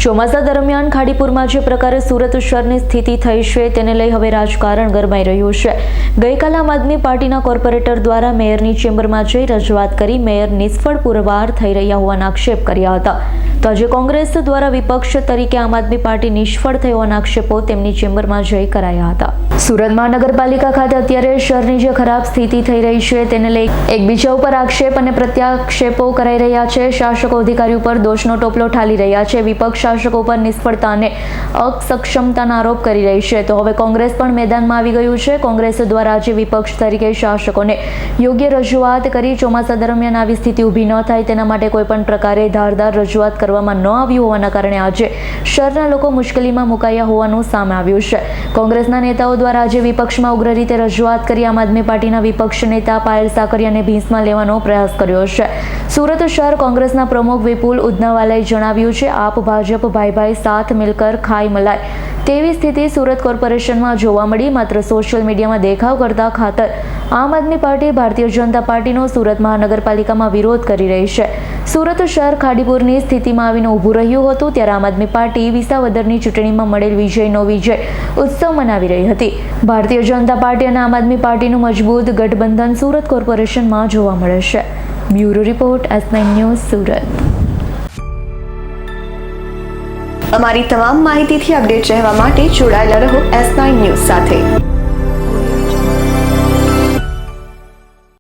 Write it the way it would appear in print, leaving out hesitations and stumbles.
ચોમાસા દરમિયાન ખાડીપુરમાં જે પ્રકારે સુરત શહેરની સ્થિતિ થઈ છે તેને લઈ હવે રાજકારણ ગરમાઈ રહ્યું છે। ગઈકાલે આમ આદમી પાર્ટીના કોર્પોરેટર દ્વારા મેયરની ચેમ્બરમાં જઈ રજૂઆત કરી મેયર નિષ્ફળ પુરવાર થઈ રહ્યા હોવાના આક્ષેપ કર્યા હતા। તો આજે કોંગ્રેસ દ્વારા વિપક્ષ તરીકે આમ આદમી પાર્ટી નિષ્ફળ થઈ હોવાના આક્ષેપો તેમની ચેમ્બરમાં જઈ કરાયા હતા। સુરત મહાનગરપાલિકા ખાતે અત્યારે શહેરની જે ખરાબ સ્થિતિ થઈ રહી છે તેને લઈ એકબીજા ઉપર આક્ષેપ અને પ્રત્યાક્ષેપો કરાઈ રહ્યા છે। શાસકો અધિકારીઓ પર દોષનો ટોપલો ઠાલી રહ્યા છે। વિપક્ષ શાસકો પર નિષ્ફળતા અને અક્ષમતાના આરોપ કરી રહી છે। તો હવે કોંગ્રેસ પણ મેદાનમાં આવી ગયું છે। કોંગ્રેસ દ્વારા આજે વિપક્ષ તરીકે શાસકોને યોગ્ય રજૂઆત કરી ચોમાસા દરમિયાન આવી સ્થિતિ ઊભી ન થાય તેના માટે કોઈ પણ પ્રકારે ધારદાર રજૂઆત કરવામાં ન આવી હોવાના કારણે આજે શહેરના લોકો મુશ્કેલીમાં મુકાયા હોવાનું સામે આવ્યું છે। કોંગ્રેસના નેતાઓ દ્વારા આજે વિપક્ષમાં ઉગ્ર રીતે રજૂઆત કરી આમ આદમી પાર્ટીના વિપક્ષ નેતા પાયલ સાકરિયાને ભીંસમાં લેવાનો પ્રયાસ કર્યો છે। સુરત શહેર કોંગ્રેસના પ્રમુખ વિપુલ ઉદનાવાલાએ જણાવ્યું છે, આપ ભાજપ ભાઈ ભાઈ સાથ મિલકર ખાઈ મલાય તેવી સ્થિતિ સુરત કોર્પોરેશનમાં જોવા મળી। માત્ર સોશિયલ મીડિયામાં દેખાવ કરતા ખાતર આમ આદમી પાર્ટી ભારતીય જનતા પાર્ટીનો સુરત મહાનગરપાલિકામાં વિરોધ કરી રહી છે। સુરત શહેર ખાડીપુરની સ્થિતિમાં આવીને ઊભું રહ્યું હતું ત્યારે આમ આદમી પાર્ટી વિસાવદરની ચૂંટણીમાં મળેલ વિજયનો વિજય ઉત્સવ મનાવી રહી હતી। ભારતીય જનતા પાર્ટી અને આમ આદમી પાર્ટીનું મજબૂત ગઠબંધન સુરત કોર્પોરેશનમાં જોવા મળે છે। Bureau report S9 news Surat. અમારી તમામ માહિતીથી અપડેટ રહેવા માટે જોડાયેલા રહો S9 ન્યૂઝ સાથે।